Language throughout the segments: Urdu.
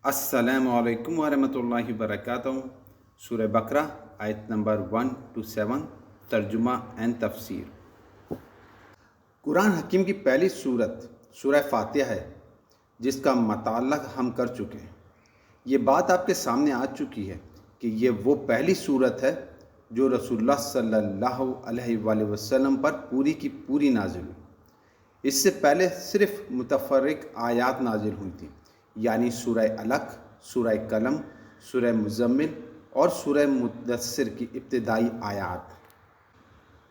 السلام علیکم ورحمۃ اللہ وبرکاتہ۔ سورہ بقرہ آیت نمبر 1 to 7 ترجمہ اینڈ تفسیر۔ قرآن حکیم کی پہلی سورت سورہ فاتحہ ہے، جس کا مطالعہ ہم کر چکے ہیں۔ یہ بات آپ کے سامنے آ چکی ہے کہ یہ وہ پہلی سورت ہے جو رسول اللہ صلی اللہ علیہ وآلہ وسلم پر پوری کی پوری نازل ہوئی۔ اس سے پہلے صرف متفرق آیات نازل ہوئی تھیں، یعنی سورہ علق، سورہ قلم، سورہ مزمل اور سورہ مدثر کی ابتدائی آیات۔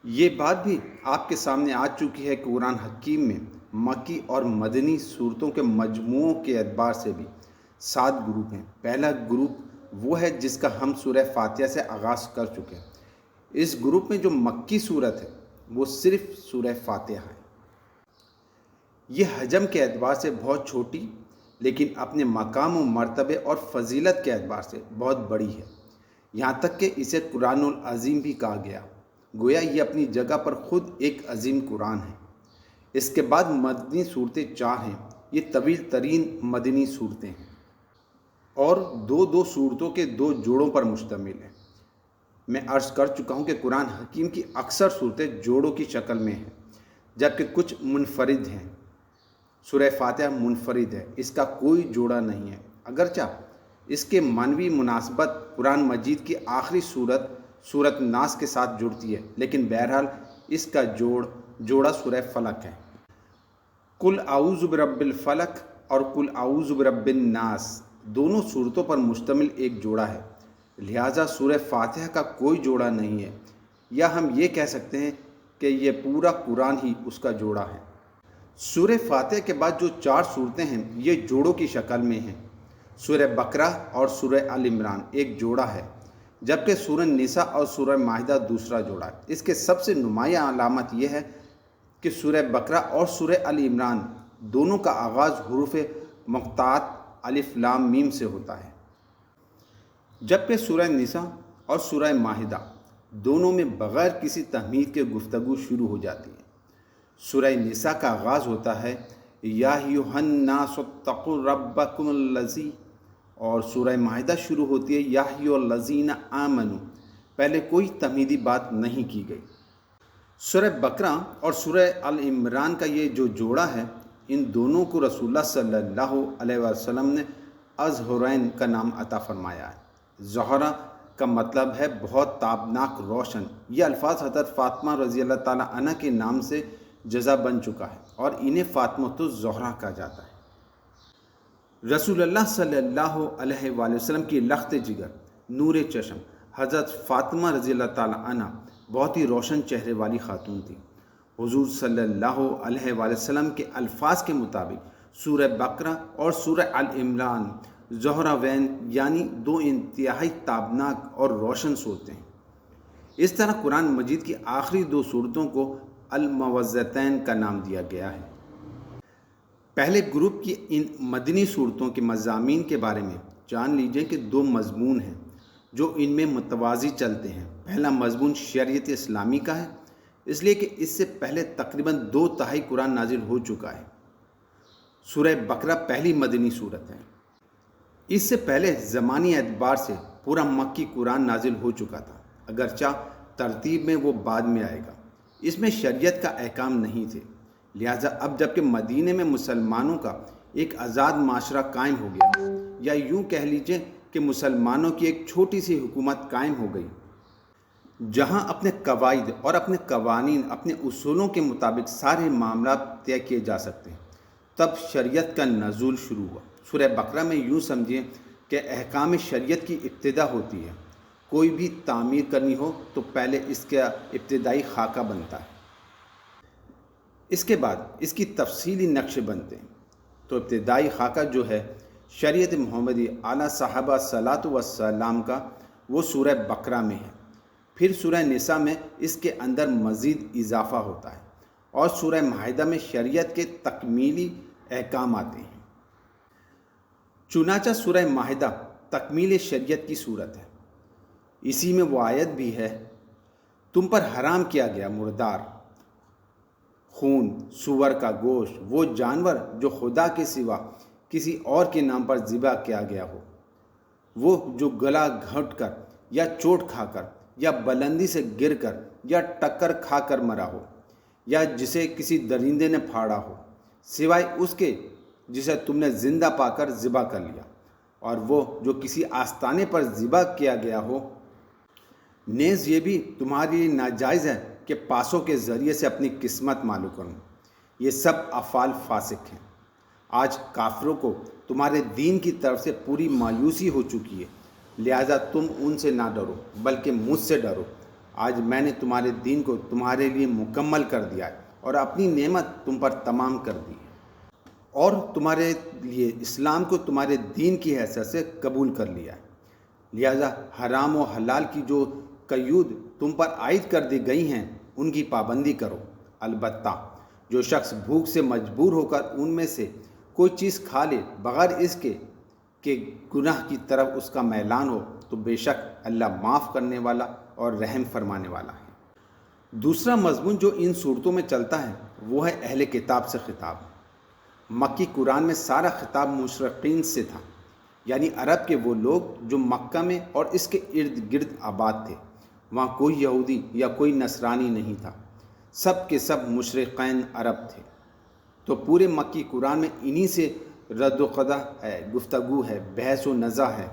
یہ بات بھی آپ کے سامنے آ چکی ہے کہ قرآن حکیم میں مکی اور مدنی صورتوں کے مجموعوں کے اعتبار سے بھی 7 گروپ ہیں۔ پہلا گروپ وہ ہے جس کا ہم سورہ فاتحہ سے آغاز کر چکے ہیں۔ اس گروپ میں جو مکی صورت ہے وہ صرف سورہ فاتحہ ہے۔ یہ حجم کے اعتبار سے بہت چھوٹی لیکن اپنے مقام و مرتبے اور فضیلت کے اعتبار سے بہت بڑی ہے، یہاں تک کہ اسے قرآن العظیم بھی کہا گیا، گویا یہ اپنی جگہ پر خود ایک عظیم قرآن ہے۔ اس کے بعد مدنی صورتیں 4 ہیں۔ یہ طویل ترین مدنی صورتیں ہیں اور دو صورتوں کے 2 جوڑوں پر مشتمل ہیں۔ میں عرض کر چکا ہوں کہ قرآن حکیم کی اکثر صورتیں جوڑوں کی شکل میں ہیں، جبکہ کچھ منفرد ہیں۔ سورہ فاتحہ منفرد ہے، اس کا کوئی جوڑا نہیں ہے، اگرچہ اس کے معنوی مناسبت قرآن مجید کی آخری سورت ناس کے ساتھ جڑتی ہے، لیکن بہرحال اس کا جوڑا سورہ فلق ہے۔ قل اعوذ برب الفلق اور قل اعوذ برب الناس دونوں صورتوں پر مشتمل ایک جوڑا ہے، لہٰذا سورہ فاتحہ کا کوئی جوڑا نہیں ہے، یا ہم یہ کہہ سکتے ہیں کہ یہ پورا قرآن ہی اس کا جوڑا ہے۔ سورہ فاتحہ کے بعد جو 4 صورتیں ہیں یہ جوڑوں کی شکل میں ہیں۔ سورہ بقرہ اور سورہ آل عمران ایک جوڑا ہے، جبکہ سورہ نساء اور سورہ مائدہ دوسرا جوڑا ہے۔ اس کے سب سے نمایاں علامت یہ ہے کہ سورہ بقرہ اور سورہ آل عمران دونوں کا آغاز حروف مقطعات الف لام میم سے ہوتا ہے، جبکہ سورہ نساء اور سورہ مائدہ دونوں میں بغیر کسی تحمید کے گفتگو شروع ہو جاتی ہے۔ سورہ نساء کا آغاز ہوتا ہے یا ایھا الناس اتقوا ربکم الذی، اور سورہ مائدہ شروع ہوتی ہے یا ایھا الذین آمنوا، پہلے کوئی تمہیدی بات نہیں کی گئی۔ سورہ بقرہ اور سورہ آل عمران کا یہ جو جوڑا ہے، ان دونوں کو رسول اللہ صلی اللہ علیہ وسلم نے الزہرین کا نام عطا فرمایا ہے۔ زہرہ کا مطلب ہے بہت تابناک روشن۔ یہ الفاظ حضرت فاطمہ رضی اللہ تعالیٰ عنہ کے نام سے جزا بن چکا ہے اور انہیں فاطمۃ الزہرا کہا جاتا ہے۔ رسول اللہ صلی اللہ علیہ وآلہ وسلم کی لخت جگر، نور چشم حضرت فاطمہ رضی اللہ تعالیٰ عنہ بہت ہی روشن چہرے والی خاتون تھی۔ حضور صلی اللہ علیہ وآلہ وسلم کے الفاظ کے مطابق سورہ بقرہ اور سورہ آل عمران زہراوین یعنی 2 انتہائی تابناک اور روشن صورتیں ہیں۔ اس طرح قرآن مجید کی آخری 2 صورتوں کو المعوذتین کا نام دیا گیا ہے۔ پہلے گروپ کی ان مدنی صورتوں کے مضامین کے بارے میں جان لیجئے کہ 2 مضمون ہیں جو ان میں متوازی چلتے ہیں۔ پہلا مضمون شریعت اسلامی کا ہے، اس لیے کہ اس سے پہلے تقریباً 2/3 قرآن نازل ہو چکا ہے۔ سورہ بقرہ پہلی مدنی صورت ہے۔ اس سے پہلے زمانی اعتبار سے پورا مکی قرآن نازل ہو چکا تھا، اگرچہ ترتیب میں وہ بعد میں آئے گا۔ اس میں شریعت کا احکام نہیں تھے، لہٰذا اب جب کہ مدینے میں مسلمانوں کا ایک آزاد معاشرہ قائم ہو گیا، یا یوں کہہ لیجئے کہ مسلمانوں کی ایک چھوٹی سی حکومت قائم ہو گئی جہاں اپنے قواعد اور اپنے قوانین، اپنے اصولوں کے مطابق سارے معاملات طے کیے جا سکتے ہیں، تب شریعت کا نزول شروع ہوا۔ سورہ بقرہ میں یوں سمجھیں کہ احکام شریعت کی ابتدا ہوتی ہے۔ کوئی بھی تعمیر کرنی ہو تو پہلے اس کا ابتدائی خاکہ بنتا ہے، اس کے بعد اس کی تفصیلی نقشے بنتے ہیں۔ تو ابتدائی خاکہ جو ہے شریعت محمدی اعلیٰ صحابہ صلاۃ والسلام کا، وہ سورہ بقرہ میں ہے۔ پھر سورہ نساء میں اس کے اندر مزید اضافہ ہوتا ہے اور سورہ مائدہ میں شریعت کے تکمیلی احکام آتے ہیں۔ چنانچہ سورہ مائدہ تکمیل شریعت کی صورت ہے۔ اسی میں وہ آیت بھی ہے، تم پر حرام کیا گیا مردار، خون، سور کا گوشت، وہ جانور جو خدا کے سوا کسی اور کے نام پر ذبح کیا گیا ہو، وہ جو گلا گھٹ کر یا چوٹ کھا کر یا بلندی سے گر کر یا ٹکر کھا کر مرا ہو، یا جسے کسی درندے نے پھاڑا ہو، سوائے اس کے جسے تم نے زندہ پا کر ذبح کر لیا، اور وہ جو کسی آستانے پر ذبح کیا گیا ہو۔ نیز یہ بھی تمہارے لیے ناجائز ہے کہ پاسوں کے ذریعے سے اپنی قسمت معلوم کرو۔ یہ سب افعال فاسق ہیں۔ آج کافروں کو تمہارے دین کی طرف سے پوری مایوسی ہو چکی ہے، لہذا تم ان سے نہ ڈرو بلکہ مجھ سے ڈرو۔ آج میں نے تمہارے دین کو تمہارے لیے مکمل کر دیا ہے اور اپنی نعمت تم پر تمام کر دی ہے، اور تمہارے لیے اسلام کو تمہارے دین کی حیثیت سے قبول کر لیا ہے۔ لہذا حرام و حلال کی جو قیود تم پر عائد کر دی گئی ہیں ان کی پابندی کرو۔ البتہ جو شخص بھوک سے مجبور ہو کر ان میں سے کوئی چیز کھا لے بغیر اس کے کہ گناہ کی طرف اس کا میلان ہو، تو بے شک اللہ معاف کرنے والا اور رحم فرمانے والا ہے۔ دوسرا مضمون جو ان صورتوں میں چلتا ہے وہ ہے اہل کتاب سے خطاب۔ مکی قرآن میں سارا خطاب مشرقین سے تھا، یعنی عرب کے وہ لوگ جو مکہ میں اور اس کے ارد گرد آباد تھے۔ وہاں کوئی یہودی یا کوئی نصرانی نہیں تھا، سب کے سب مشرقین عرب تھے۔ تو پورے مکی قرآن میں انہی سے رد و قدح ہے، گفتگو ہے، بحث و نزاع ہے،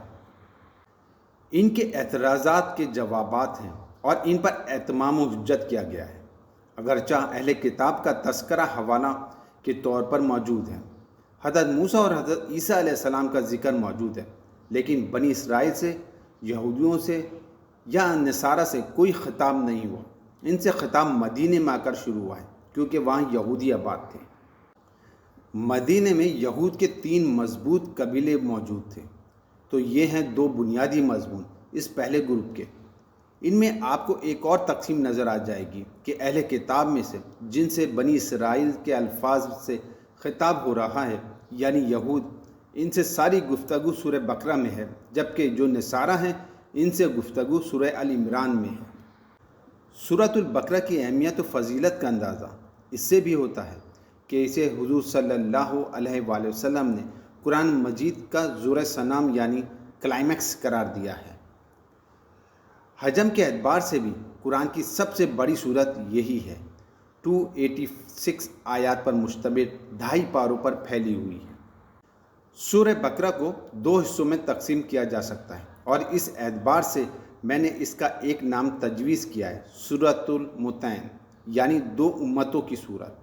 ان کے اعتراضات کے جوابات ہیں، اور ان پر اہتمام و حجت کیا گیا ہے۔ اگرچہ اہل کتاب کا تذکرہ حوالہ کے طور پر موجود ہے، حضرت موسیٰ اور حضرت عیسیٰ علیہ السلام کا ذکر موجود ہے، لیکن بنی اسرائیل سے، یہودیوں سے یا نصارہ سے کوئی خطاب نہیں ہوا۔ ان سے خطاب مدینے میں آ کر شروع ہوا ہے، کیونکہ وہاں یہودی آباد تھے۔ مدینے میں یہود کے 3 مضبوط قبیلے موجود تھے، تو یہ ہیں 2 بنیادی مضمون اس پہلے گروپ کے۔ ان میں آپ کو ایک اور تقسیم نظر آ جائے گی کہ اہل کتاب میں سے جن سے بنی اسرائیل کے الفاظ سے خطاب ہو رہا ہے، یعنی یہود، ان سے ساری گفتگو سورہ بقرہ میں ہے، جبکہ جو نصارہ ہیں ان سے گفتگو سورہ ال عمران میں ہے۔ سورۃ البقرہ کی اہمیت و فضیلت کا اندازہ اس سے بھی ہوتا ہے کہ اسے حضور صلی اللہ علیہ وآلہ وسلم نے قرآن مجید کا زور سنام یعنی کلائمیکس قرار دیا ہے۔ حجم کے اعتبار سے بھی قرآن کی سب سے بڑی صورت یہی ہے، 286 آیات پر مشتمل 2.5 پاروں پر پھیلی ہوئی ہے۔ سورہ بقرہ کو 2 حصوں میں تقسیم کیا جا سکتا ہے، اور اس اعتبار سے میں نے اس کا ایک نام تجویز کیا ہے، سورۃ المتین، یعنی 2 امتوں کی صورت۔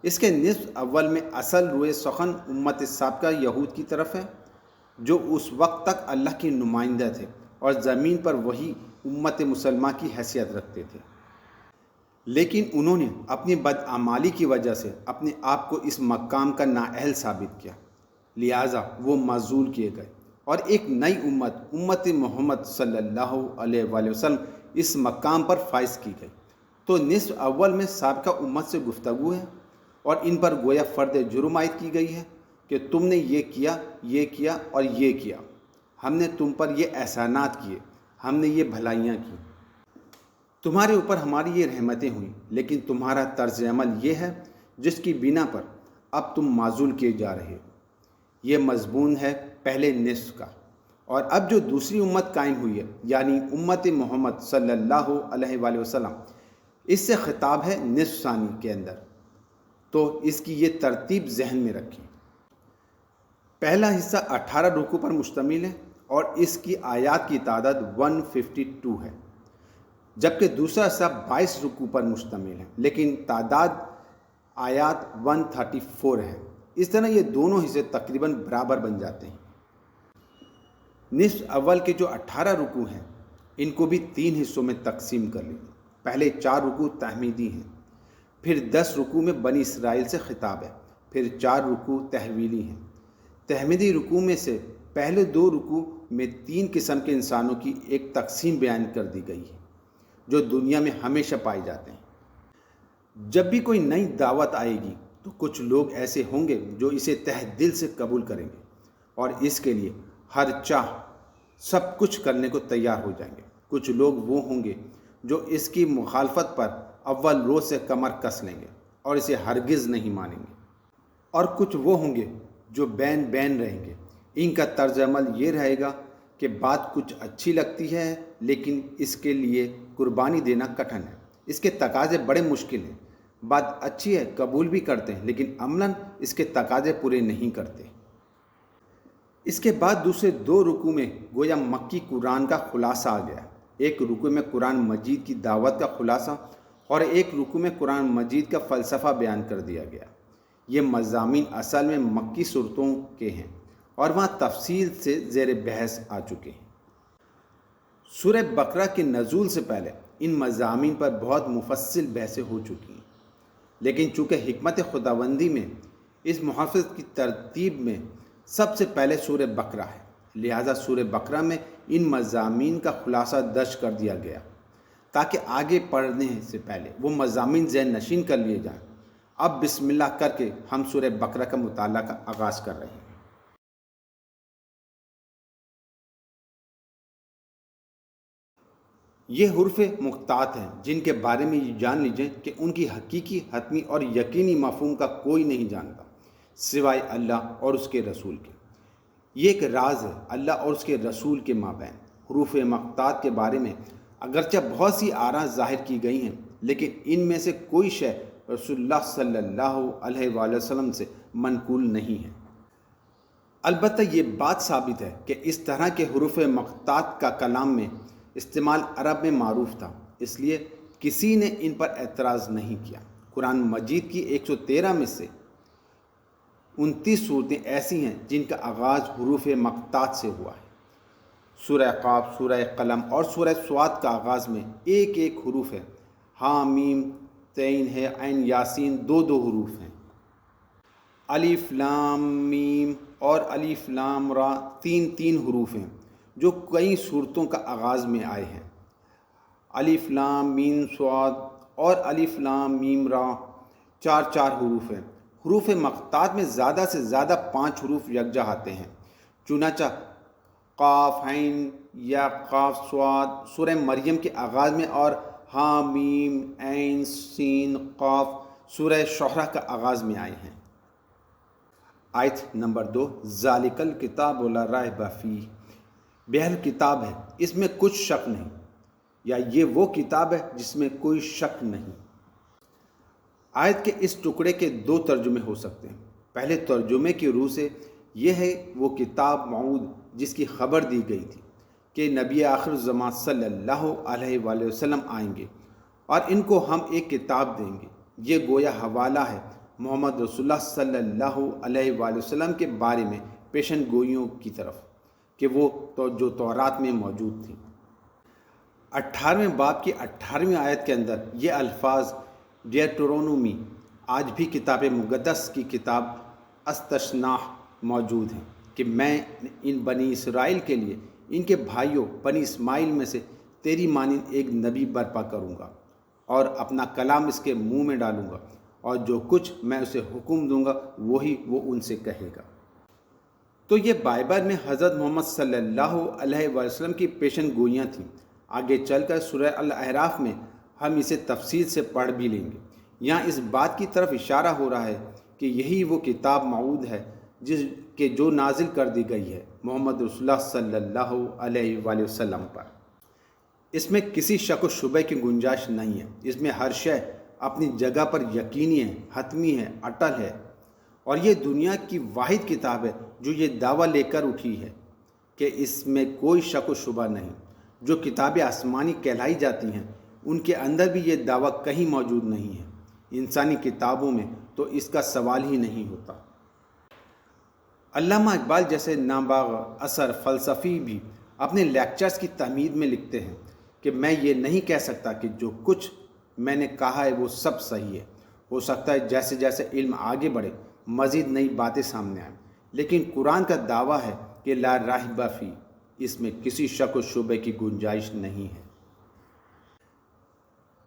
اس کے نصف اول میں اصل روئے سخن امت سابقہ یہود کی طرف ہے، جو اس وقت تک اللہ کے نمائندہ تھے اور زمین پر وہی امت مسلمہ کی حیثیت رکھتے تھے، لیکن انہوں نے اپنی بدعمالی کی وجہ سے اپنے آپ کو اس مقام کا نااہل ثابت کیا، لہٰذا وہ معزول کیے گئے، اور ایک نئی امت محمد صلی اللہ علیہ وآلہ وسلم اس مقام پر فائز کی گئی۔ تو نصف اول میں سابقہ امت سے گفتگو ہے، اور ان پر گویا فرد جرم عائد کی گئی ہے کہ تم نے یہ کیا اور یہ کیا، ہم نے تم پر یہ احسانات کیے، ہم نے یہ بھلائیاں کی، تمہارے اوپر ہماری یہ رحمتیں ہوئیں، لیکن تمہارا طرز عمل یہ ہے جس کی بنا پر اب تم معزول کیے جا رہے ہو۔ یہ مضمون ہے پہلے نصف کا، اور اب جو دوسری امت قائم ہوئی ہے، یعنی امت محمد صلی اللہ علیہ وآلہ وسلم، اس سے خطاب ہے نصف ثانی کے اندر، تو اس کی یہ ترتیب ذہن میں رکھیں۔ پہلا حصہ 18 رکوع پر مشتمل ہے، اور اس کی آیات کی تعداد 152 ہے، جبکہ دوسرا حصہ 22 رکوع پر مشتمل ہے، لیکن تعداد آیات 134 ہے۔ اس طرح یہ دونوں حصے تقریباً برابر بن جاتے ہیں۔ نصف اول کے جو 18 رکوع ہیں، ان کو بھی 3 حصوں میں تقسیم کر لیجیے۔ پہلے 4 رکوع تحمیدی ہیں، پھر 10 رکوع میں بنی اسرائیل سے خطاب ہے، پھر 4 رکوع تحویلی ہیں۔ تحمیدی رکوع میں سے پہلے 2 رکوع میں 3 قسم کے انسانوں کی ایک تقسیم بیان کر دی گئی ہے، جو دنیا میں ہمیشہ پائے جاتے ہیں۔ جب بھی کوئی نئی دعوت آئے گی تو کچھ لوگ ایسے ہوں گے جو اسے تہ دل سے قبول کریں گے، اور اس کے لیے ہر چاہ سب کچھ کرنے کو تیار ہو جائیں گے۔ کچھ لوگ وہ ہوں گے جو اس کی مخالفت پر اول روز سے کمر کس لیں گے اور اسے ہرگز نہیں مانیں گے، اور کچھ وہ ہوں گے جو بین بین رہیں گے۔ ان کا طرز عمل یہ رہے گا کہ بات کچھ اچھی لگتی ہے لیکن اس کے لیے قربانی دینا کٹھن ہے، اس کے تقاضے بڑے مشکل ہیں۔ بات اچھی ہے، قبول بھی کرتے ہیں، لیکن عملاً اس کے تقاضے پورے نہیں کرتے۔ اس کے بعد دوسرے 2 رکوع میں گویا مکی قرآن کا خلاصہ آ گیا۔ ایک رکوع میں قرآن مجید کی دعوت کا خلاصہ اور ایک رکوع میں قرآن مجید کا فلسفہ بیان کر دیا گیا۔ یہ مضامین اصل میں مکی صورتوں کے ہیں اور وہاں تفصیل سے زیر بحث آ چکے ہیں۔ سورہ بقرہ کے نزول سے پہلے ان مضامین پر بہت مفصل بحثیں ہو چکی ہیں، لیکن چونکہ حکمت خداوندی میں اس محافظ کی ترتیب میں سب سے پہلے سورہ بقرہ ہے، لہٰذا سورہ بقرہ میں ان مضامین کا خلاصہ درج کر دیا گیا تاکہ آگے پڑھنے سے پہلے وہ مضامین ذہن نشین کر لیے جائیں۔ اب بسم اللہ کر کے ہم سورہ بقرہ کا مطالعہ کا آغاز کر رہے ہیں۔ یہ حروف مقطعات ہیں جن کے بارے میں یہ جان لیجئے کہ ان کی حقیقی، حتمی اور یقینی مفہوم کا کوئی نہیں جانتا سوائے اللہ اور اس کے رسول کے۔ یہ ایک راز ہے اللہ اور اس کے رسول کے مابین۔ حروف مقطعات کے بارے میں اگرچہ بہت سی آراء ظاہر کی گئی ہیں، لیکن ان میں سے کوئی شے رسول اللہ صلی اللہ علیہ وآلہ وسلم سے منقول نہیں ہے۔ البتہ یہ بات ثابت ہے کہ اس طرح کے حروف مقطعات کا کلام میں استعمال عرب میں معروف تھا، اس لیے کسی نے ان پر اعتراض نہیں کیا۔ قرآن مجید کی 113 میں سے 29 صورتیں ایسی ہیں جن کا آغاز حروف مقطعات سے ہوا ہے۔ سورہ قاف، سورہ قلم اور سورہ صاد کا آغاز میں ایک ایک حروف ہے۔ حامیم تین ہے، عین یاسین 2 حروف ہیں۔ الف لام میم اور الف لام را 3 حروف ہیں جو کئی صورتوں کا آغاز میں آئے ہیں۔ الف لام میم صاد اور الف لام میم را 4 حروف ہیں۔ حروف مقطعات میں زیادہ سے زیادہ 5 حروف یکجا آتے ہیں، چنانچہ قاف عین یا قاف صاد سورہ مریم کے آغاز میں اور حامیم عین سین قاف سورہ شعراء کا آغاز میں آئے ہیں۔ آیت نمبر 2، ذالک الکتاب لا ریب فیہ، بہر کتاب ہے، اس میں کچھ شک نہیں، یا یہ وہ کتاب ہے جس میں کوئی شک نہیں۔ آیت کے اس ٹکڑے کے 2 ترجمے ہو سکتے ہیں۔ پہلے ترجمے کی روح سے یہ ہے وہ کتاب موعود جس کی خبر دی گئی تھی کہ نبی آخر زمان صلی اللہ علیہ وآلہ وسلم آئیں گے اور ان کو ہم ایک کتاب دیں گے۔ یہ گویا حوالہ ہے محمد رسول اللہ صلی اللہ علیہ وآلہ وسلم کے بارے میں پیشن گوئیوں کی طرف کہ وہ جو تورات میں موجود تھی۔ 18ویں باب کی 18ویں آیت کے اندر یہ الفاظ ڈیٹرونومی، آج بھی کتاب مقدس کی کتاب استثناء موجود ہیں کہ میں ان بنی اسرائیل کے لیے ان کے بھائیوں بنی اسماعیل میں سے تیری مانند ایک نبی برپا کروں گا اور اپنا کلام اس کے منہ میں ڈالوں گا، اور جو کچھ میں اسے حکم دوں گا وہی وہ ان سے کہے گا۔ تو یہ بائبل میں حضرت محمد صلی اللہ علیہ وسلم کی پیشن گوئیاں تھیں۔ آگے چل کر سورہ الاعراف میں ہم اسے تفصیل سے پڑھ بھی لیں گے۔ یہاں اس بات کی طرف اشارہ ہو رہا ہے کہ یہی وہ کتاب موعود ہے جو نازل کر دی گئی ہے محمد رسول اللہ صلی اللہ علیہ وآلہ وسلم پر۔ اس میں کسی شک و شبہ کی گنجائش نہیں ہے۔ اس میں ہر شے اپنی جگہ پر یقینی ہے، حتمی ہے، اٹل ہے، اور یہ دنیا کی واحد کتاب ہے جو یہ دعویٰ لے کر اٹھی ہے کہ اس میں کوئی شک و شبہ نہیں۔ جو کتابیں آسمانی کہلائی جاتی ہیں ان کے اندر بھی یہ دعویٰ کہیں موجود نہیں ہے۔ انسانی کتابوں میں تو اس کا سوال ہی نہیں ہوتا۔ علامہ اقبال جیسے ناباغ اثر فلسفی بھی اپنے لیکچرز کی تمہید میں لکھتے ہیں کہ میں یہ نہیں کہہ سکتا کہ جو کچھ میں نے کہا ہے وہ سب صحیح ہے۔ ہو سکتا ہے جیسے جیسے علم آگے بڑھے مزید نئی باتیں سامنے آئیں، لیکن قرآن کا دعویٰ ہے کہ لا ریب فیہ، اس میں کسی شک و شبہ کی گنجائش نہیں ہے۔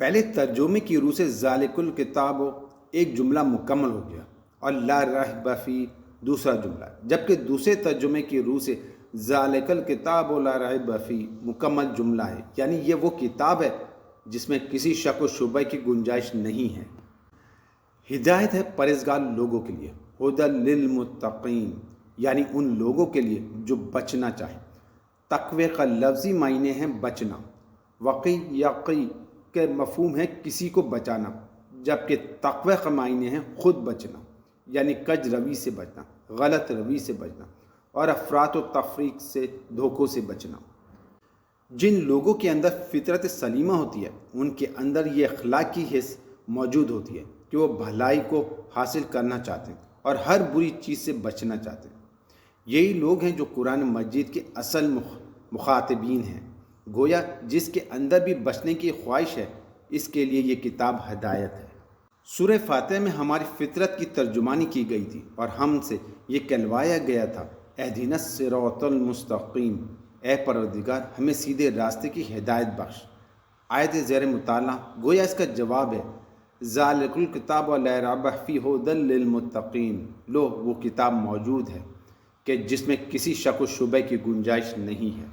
پہلے ترجمے کی روح سے ذالک الکتاب ایک جملہ مکمل ہو گیا اور لا ریب فیہ دوسرا جملہ، جبکہ دوسرے ترجمے کی روح سے ذالک الکتاب لا ریب فیہ مکمل جملہ ہے، یعنی یہ وہ کتاب ہے جس میں کسی شک و شبہ کی گنجائش نہیں ہے۔ ہدایت ہے پرہیزگار لوگوں کے لیے، ہدی للمتقین، یعنی ان لوگوں کے لیے جو بچنا چاہیں۔ تقوی کا لفظی معنی ہے بچنا، وقی یقی کے مفہوم ہے کسی کو بچانا، جبکہ تقوی کا معنی ہے خود بچنا، یعنی کج روی سے بچنا، غلط روی سے بچنا اور افراط و تفریق سے، دھوکوں سے بچنا۔ جن لوگوں کے اندر فطرت سلیمہ ہوتی ہے ان کے اندر یہ اخلاقی حص موجود ہوتی ہے کہ وہ بھلائی کو حاصل کرنا چاہتے ہیں اور ہر بری چیز سے بچنا چاہتے ہیں۔ یہی لوگ ہیں جو قرآن مجید کے اصل مخاطبین ہیں۔ گویا جس کے اندر بھی بچنے کی خواہش ہے اس کے لیے یہ کتاب ہدایت ہے۔ سورہ فاتحہ میں ہماری فطرت کی ترجمانی کی گئی تھی اور ہم سے یہ کہلوایا گیا تھا، اہدنا الصراط المستقیم، اے پروردگار ہمیں سیدھے راستے کی ہدایت بخش۔ آیت زیر مطالعہ گویا اس کا جواب ہے، ذالک الکتاب لا ریب فیہ ھدی للمتقین، لو وہ کتاب موجود ہے کہ جس میں کسی شک و شبہ کی گنجائش نہیں ہے،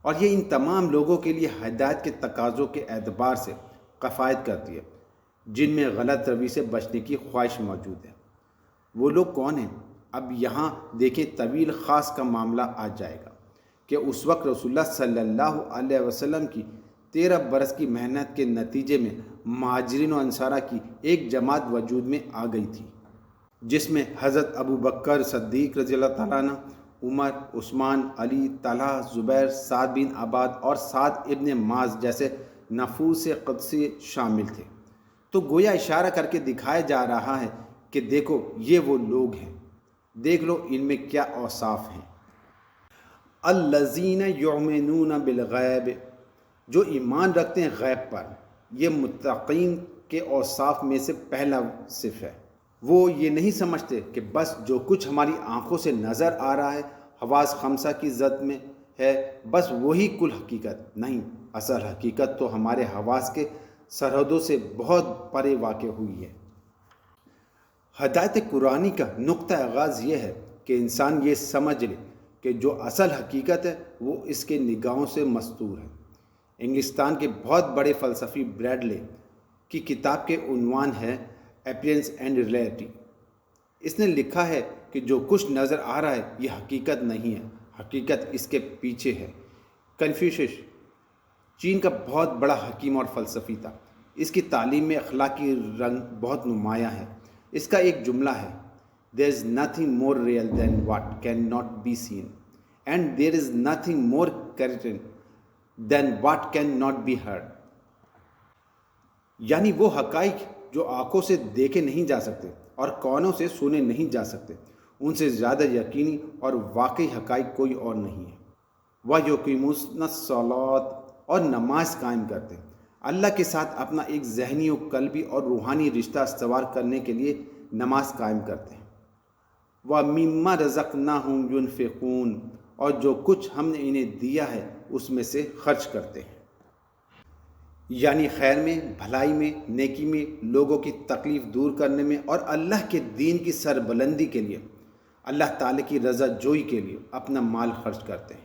اور یہ ان تمام لوگوں کے لیے ہدایت کے تقاضوں کے اعتبار سے کفایت کرتی ہے جن میں غلط روی سے بچنے کی خواہش موجود ہے۔ وہ لوگ کون ہیں؟ اب یہاں دیکھیں، طویل خاص کا معاملہ آ جائے گا کہ اس وقت رسول اللہ صلی اللہ علیہ وسلم کی 13 برس کی محنت کے نتیجے میں مہاجرین و انصارہ کی ایک جماعت وجود میں آ گئی تھی، جس میں حضرت ابو بکر صدیق رضی اللہ تعالیٰ عنہ، عمر، عثمان، علی، طلحہ، زبیر، سعد بن عباد اور سعد ابن معاذ جیسے نفوس قدسی شامل تھے۔ تو گویا اشارہ کر کے دکھایا جا رہا ہے کہ دیکھو یہ وہ لوگ ہیں، دیکھ لو ان میں کیا اوصاف ہیں۔ الذین یؤمنون بالغیب، جو ایمان رکھتے ہیں غیب پر۔ یہ متقین کے اوصاف میں سے پہلا صف ہے۔ وہ یہ نہیں سمجھتے کہ بس جو کچھ ہماری آنکھوں سے نظر آ رہا ہے، حواس خمسہ کی ضد میں ہے، بس وہی کل حقیقت نہیں۔ اصل حقیقت تو ہمارے حواس کے سرحدوں سے بہت پرے واقع ہوئی ہے۔ ہدایت قرآنی کا نقطہ آغاز یہ ہے کہ انسان یہ سمجھ لے کہ جو اصل حقیقت ہے وہ اس کے نگاہوں سے مستور ہے۔ انگلستان کے بہت بڑے فلسفی بریڈلے کی کتاب کے عنوان ہے اپیرنس اینڈ ریئلٹی۔ اس نے لکھا ہے کہ جو کچھ نظر آ رہا ہے یہ حقیقت نہیں ہے، حقیقت اس کے پیچھے ہے۔ کنفیوشس چین کا بہت بڑا حکیم اور فلسفی تھا۔ اس کی تعلیم میں اخلاقی رنگ بہت نمایاں ہے۔ اس کا ایک جملہ ہے، there is nothing more real than what cannot be seen and there is nothing more certain than what cannot be heard۔ یعنی وہ حقائق جو آنکھوں سے دیکھے نہیں جا سکتے اور کانوں سے سنے نہیں جا سکتے، ان سے زیادہ یقینی اور واقعی حقائق کوئی اور نہیں ہے۔ وَيُقِيمُونَ الصَّلَاةَ، اور نماز قائم کرتے ہیں۔ اللہ کے ساتھ اپنا ایک ذہنی و قلبی اور روحانی رشتہ استوار کرنے کے لیے نماز قائم کرتے ہیں۔ وَمِمَّا رَزَقْنَاهُمْ يُنْفِقُونَ، اور جو کچھ ہم نے انہیں دیا ہے اس میں سے خرچ کرتے ہیں۔ یعنی خیر میں، بھلائی میں، نیکی میں، لوگوں کی تکلیف دور کرنے میں اور اللہ کے دین کی سربلندی کے لیے، اللہ تعالیٰ کی رضا جوئی کے لیے اپنا مال خرچ کرتے ہیں۔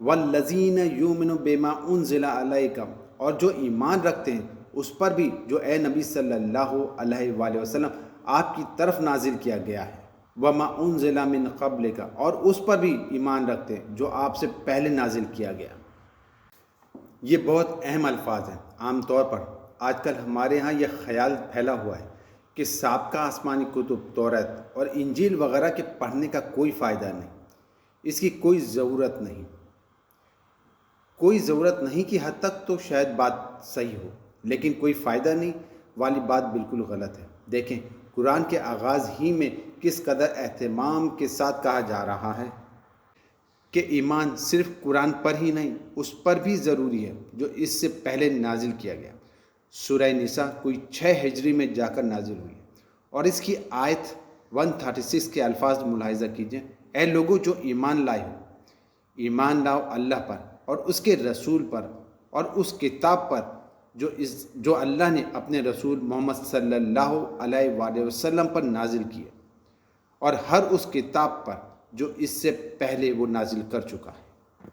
وَالَّذِينَ يُؤْمِنُونَ بِمَا أُنزِلَ إِلَيْكَ، اور جو ایمان رکھتے ہیں اس پر بھی جو اے نبی صلی اللہ علیہ وآلہ وسلم آپ کی طرف نازل کیا گیا ہے۔ وَمَا أُنزِلَ مِن قَبْلِكَ، اور اس پر بھی ایمان رکھتے ہیں جو آپ سے پہلے نازل کیا گیا۔ یہ بہت اہم الفاظ ہیں۔ عام طور پر آج کل ہمارے ہاں یہ خیال پھیلا ہوا ہے کہ سابقہ آسمانی کتب توریت اور انجیل وغیرہ کے پڑھنے کا کوئی فائدہ نہیں، اس کی کوئی ضرورت نہیں۔ کوئی ضرورت نہیں کی حد تک تو شاید بات صحیح ہو، لیکن کوئی فائدہ نہیں والی بات بالکل غلط ہے۔ دیکھیں قرآن کے آغاز ہی میں کس قدر اہتمام کے ساتھ کہا جا رہا ہے کہ ایمان صرف قرآن پر ہی نہیں، اس پر بھی ضروری ہے جو اس سے پہلے نازل کیا گیا۔ سورہ نساء کوئی 6 ہجری میں جا کر نازل ہوئی اور اس کی آیت 136 کے الفاظ ملاحظہ کیجئے، اے لوگو جو ایمان لائے ہو، ایمان لاؤ اللہ پر اور اس کے رسول پر اور اس کتاب پر جو اللہ نے اپنے رسول محمد صلی اللہ علیہ وآلہ وسلم پر نازل کیے، اور ہر اس کتاب پر جو اس سے پہلے وہ نازل کر چکا ہے۔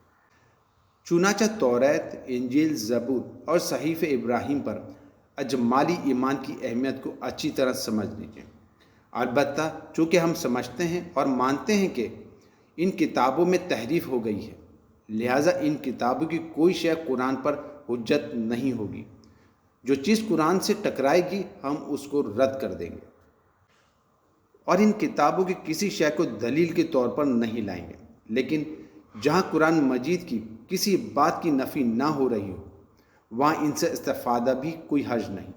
چنانچہ توریت، انجیل، زبور اور صحیفہ ابراہیم پر اجمالی ایمان کی اہمیت کو اچھی طرح سمجھ لیجیے۔ البتہ چونکہ ہم سمجھتے ہیں اور مانتے ہیں کہ ان کتابوں میں تحریف ہو گئی ہے، لہٰذا ان کتابوں کی کوئی شے قرآن پر حجت نہیں ہوگی۔ جو چیز قرآن سے ٹکرائے گی ہم اس کو رد کر دیں گے اور ان کتابوں کی کسی شے کو دلیل کے طور پر نہیں لائیں گے۔ لیکن جہاں قرآن مجید کی کسی بات کی نفی نہ ہو رہی ہو وہاں ان سے استفادہ بھی کوئی حرج نہیں۔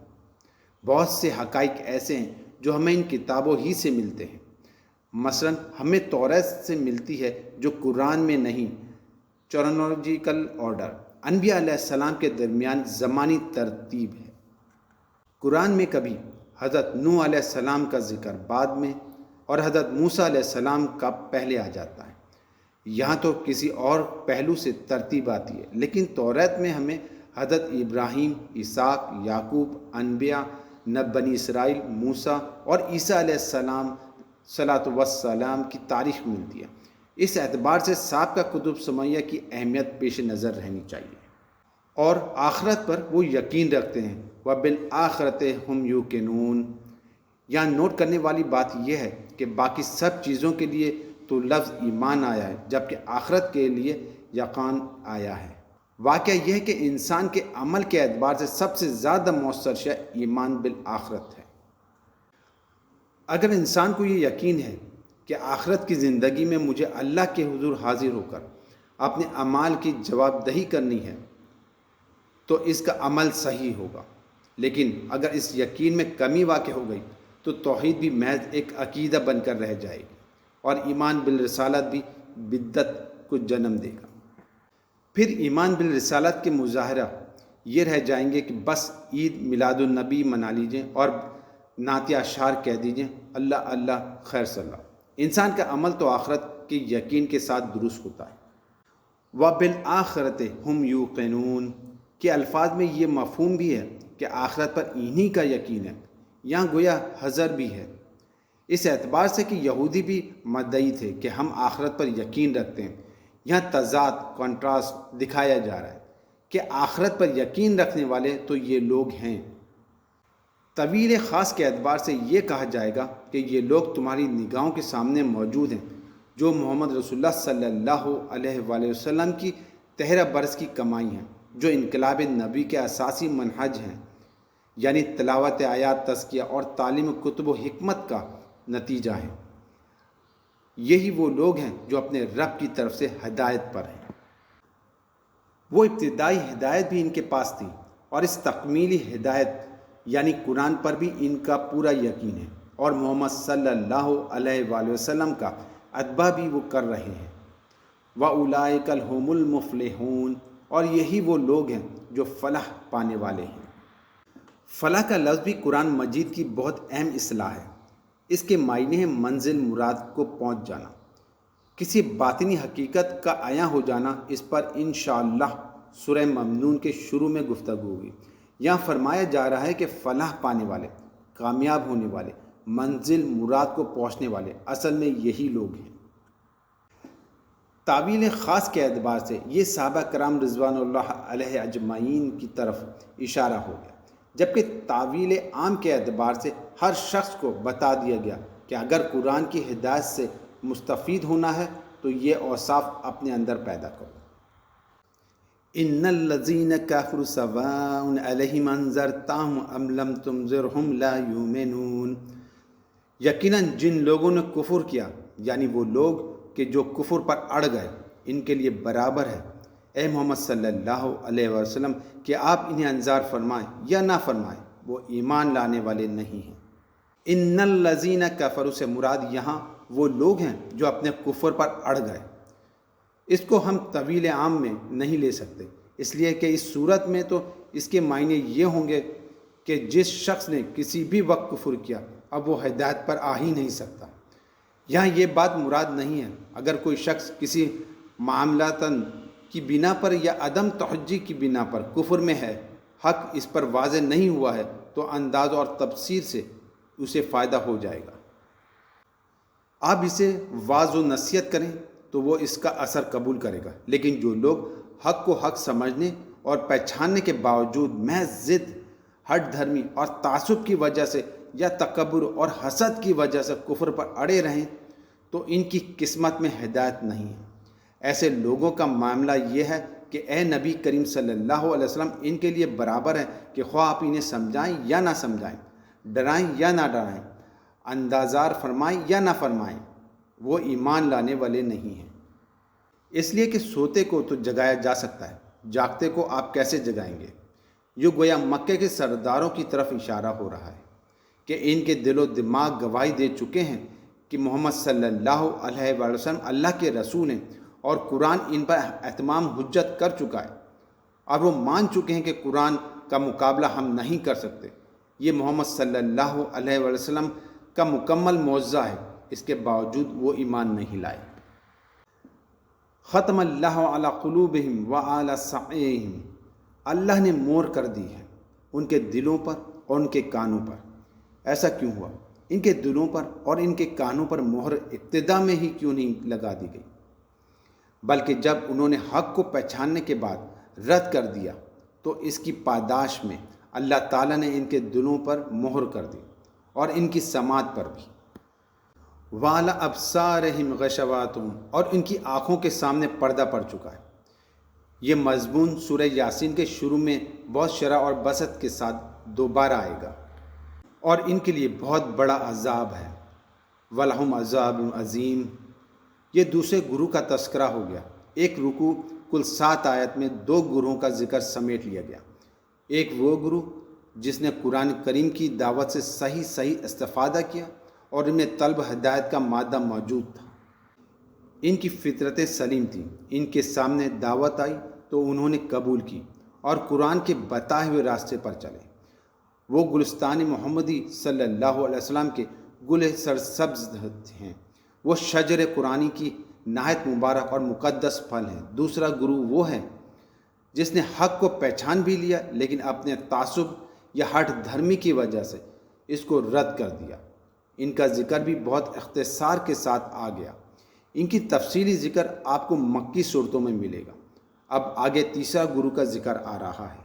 بہت سے حقائق ایسے ہیں جو ہمیں ان کتابوں ہی سے ملتے ہیں۔ مثلاً ہمیں توریت سے ملتی ہے جو قرآن میں نہیں۔ چرونولوجیکل آرڈر، انبیاء علیہ السلام کے درمیان زمانی ترتیب ہے۔ قرآن میں کبھی حضرت نوح علیہ السلام کا ذکر بعد میں اور حضرت موسیٰ علیہ السلام کا پہلے آ جاتا ہے۔ یہاں تو کسی اور پہلو سے ترتیب آتی ہے، لیکن توریت میں ہمیں حضرت ابراہیم، اسحاق، یعقوب، انبیاء، بنی اسرائیل، موسیٰ اور عیسیٰ علیہ السلام صلاۃ وسلام کی تاریخ ملتی ہے۔ اس اعتبار سے سابقہ کتب سمیہ کی اہمیت پیش نظر رہنی چاہیے، اور آخرت پر وہ یقین رکھتے ہیں۔ وَبِالْآخِرَةِ هُمْ يُوقِنُونَ۔ یہاں نوٹ کرنے والی بات یہ ہے کہ باقی سب چیزوں کے لیے تو لفظ ایمان آیا ہے، جبکہ آخرت کے لیے یقین آیا ہے۔ واقعہ یہ ہے کہ انسان کے عمل کے اعتبار سے سب سے زیادہ مؤثر شے ایمان بالآخرت ہے۔ اگر انسان کو یہ یقین ہے کہ آخرت کی زندگی میں مجھے اللہ کے حضور حاضر ہو کر اپنے اعمال کی جواب دہی کرنی ہے تو اس کا عمل صحیح ہوگا، لیکن اگر اس یقین میں کمی واقع ہو گئی تو توحید بھی محض ایک عقیدہ بن کر رہ جائے گی اور ایمان بالرسالت بھی بدعت کو جنم دے گا۔ پھر ایمان بالرسالت کے مظاہرہ یہ رہ جائیں گے کہ بس عید میلاد النبی منا لیجئیں اور نعتیہ اشعار کہہ دیجئیں، اللہ اللہ خیر صلی اللہ۔ انسان کا عمل تو آخرت کے یقین کے ساتھ درست ہوتا ہے۔ وَبِالْآخِرَةِ هُمْ يُوقِنُونَ کے الفاظ میں یہ مفہوم بھی ہے کہ آخرت پر انہی کا یقین ہے۔ یہاں گویا حذر بھی ہے، اس اعتبار سے کہ یہودی بھی مدعی تھے کہ ہم آخرت پر یقین رکھتے ہیں۔ یہاں تضاد، کنٹراسٹ دکھایا جا رہا ہے کہ آخرت پر یقین رکھنے والے تو یہ لوگ ہیں۔ طویل خاص کے اعتبار سے یہ کہا جائے گا کہ یہ لوگ تمہاری نگاہوں کے سامنے موجود ہیں، جو محمد رسول اللہ صلی اللہ علیہ وآلہ وسلم کی 13 برس کی کمائی ہیں، جو انقلاب نبی کے اساسی منہج ہیں، یعنی تلاوت آیات، تزکیہ اور تعلیم کتب و حکمت کا نتیجہ ہے۔ یہی وہ لوگ ہیں جو اپنے رب کی طرف سے ہدایت پر ہیں۔ وہ ابتدائی ہدایت بھی ان کے پاس تھی، اور اس تکمیلی ہدایت یعنی قرآن پر بھی ان کا پورا یقین ہے، اور محمد صلی اللہ علیہ وآلہ وسلم کا اتباع بھی وہ کر رہے ہیں۔ وَأُولَئِكَ هُمُ الْمُفْلِحُونَ، اور یہی وہ لوگ ہیں جو فلاح پانے والے ہیں۔ فلاح کا لفظ بھی قرآن مجید کی بہت اہم اصطلاح ہے۔ اس کے معنی ہے منزل مراد کو پہنچ جانا، کسی باطنی حقیقت کا عیاں ہو جانا۔ اس پر انشاءاللہ سورہ ممنون کے شروع میں گفتگو ہوگی۔ یہاں فرمایا جا رہا ہے کہ فلاح پانے والے، کامیاب ہونے والے، منزل مراد کو پہنچنے والے اصل میں یہی لوگ ہیں۔ تعویل خاص کے اعتبار سے یہ صحابہ کرام رضوان اللہ علیہ اجمعین کی طرف اشارہ ہو گیا، جبکہ تعویل عام کے اعتبار سے ہر شخص کو بتا دیا گیا کہ اگر قرآن کی ہدایت سے مستفید ہونا ہے تو یہ اوصاف اپنے اندر پیدا کرو۔ ان الذین کفروا سواء علیہم انذرتہم ام لم تنذرہم لا یؤمنون۔ یقیناً جن لوگوں نے کفر کیا، یعنی وہ لوگ کہ جو کفر پر اڑ گئے، ان کے لیے برابر ہے اے محمد صلی اللہ علیہ وسلم کہ آپ انہیں انذار فرمائیں یا نہ فرمائیں، وہ ایمان لانے والے نہیں ہیں۔ ان الذین کفروا سے مراد یہاں وہ لوگ ہیں جو اپنے کفر پر اڑ گئے۔ اس کو ہم طویل عام میں نہیں لے سکتے، اس لیے کہ اس صورت میں تو اس کے معنی یہ ہوں گے کہ جس شخص نے کسی بھی وقت کفر کیا اب وہ ہدایت پر آ ہی نہیں سکتا۔ یہاں یہ بات مراد نہیں ہے۔ اگر کوئی شخص کسی معاملاتاً کی بنا پر یا عدم توجہی کی بنا پر کفر میں ہے، حق اس پر واضح نہیں ہوا ہے، تو انداز اور تفسیر سے اسے فائدہ ہو جائے گا۔ آپ اسے واعظ و نصیحت کریں تو وہ اس کا اثر قبول کرے گا، لیکن جو لوگ حق کو حق سمجھنے اور پہچاننے کے باوجود محض ضد، ہٹ دھرمی اور تعصب کی وجہ سے یا تکبر اور حسد کی وجہ سے کفر پر اڑے رہیں تو ان کی قسمت میں ہدایت نہیں ہے۔ ایسے لوگوں کا معاملہ یہ ہے کہ اے نبی کریم صلی اللہ علیہ وسلم ان کے لیے برابر ہے کہ خواہ آپ انہیں سمجھائیں یا نہ سمجھائیں، ڈرائیں یا نہ ڈرائیں، اندازار فرمائیں یا نہ فرمائیں، وہ ایمان لانے والے نہیں ہیں۔ اس لیے کہ سوتے کو تو جگایا جا سکتا ہے، جاگتے کو آپ کیسے جگائیں گے؟ یہ گویا مکے کے سرداروں کی طرف اشارہ ہو رہا ہے کہ ان کے دل و دماغ گواہی دے چکے ہیں کہ محمد صلی اللہ علیہ وسلم اللہ کے رسول ہیں اور قرآن ان پر اتمام حجت کر چکا ہے، اور وہ مان چکے ہیں کہ قرآن کا مقابلہ ہم نہیں کر سکتے۔ یہ محمد صلی اللہ علیہ وسلم کا مکمل معجزہ ہے، اس کے باوجود وہ ایمان نہیں لائے۔ ختم اللہ علی قلوبہم وعلی سمعہم، اللہ نے مہر کر دی ہے ان کے دلوں پر اور ان کے کانوں پر۔ ایسا کیوں ہوا؟ ان کے دلوں پر اور ان کے کانوں پر مہر ابتدا میں ہی کیوں نہیں لگا دی گئی؟ بلکہ جب انہوں نے حق کو پہچاننے کے بعد رد کر دیا تو اس کی پاداش میں اللہ تعالیٰ نے ان کے دلوں پر مہر کر دی اور ان کی سماعت پر بھی۔ وَعَلَىٰ أَبْصَارِهِمْ غِشَاوَةٌ، اور ان کی آنکھوں کے سامنے پردہ پڑ چکا ہے۔ یہ مضمون سورہ یاسین کے شروع میں بہت شرح اور بسط کے ساتھ دوبارہ آئے گا، اور ان کے لیے بہت بڑا عذاب ہے۔ وَلَهُمْ عَذَابٌ عَظِيمٌ، یہ دوسرے گروہ کا تذکرہ ہو گیا۔ ایک رکوع کل 7 آیت میں 2 گروہوں کا ذکر سمیٹ لیا گیا۔ ایک وہ گروہ جس نے قرآن کریم کی دعوت سے صحیح استفادہ کیا اور ان میں طلب ہدایت کا مادہ موجود تھا، ان کی فطرتیں سلیم تھیں، ان کے سامنے دعوت آئی تو انہوں نے قبول کی اور قرآن کے بتائے ہوئے راستے پر چلے۔ وہ گلستان محمدی صلی اللہ علیہ وسلم کے گل سرسبز ہیں، وہ شجر قرآنی کی نہایت مبارک اور مقدس پھل ہیں۔ دوسرا گروہ وہ ہے جس نے حق کو پہچان بھی لیا لیکن اپنے تعصب یا ہٹ دھرمی کی وجہ سے اس کو رد کر دیا۔ ان کا ذکر بھی بہت اختصار کے ساتھ آ گیا۔ ان کی تفصیلی ذکر آپ کو مکی صورتوں میں ملے گا۔ اب آگے تیسرا گروہ کا ذکر آ رہا ہے۔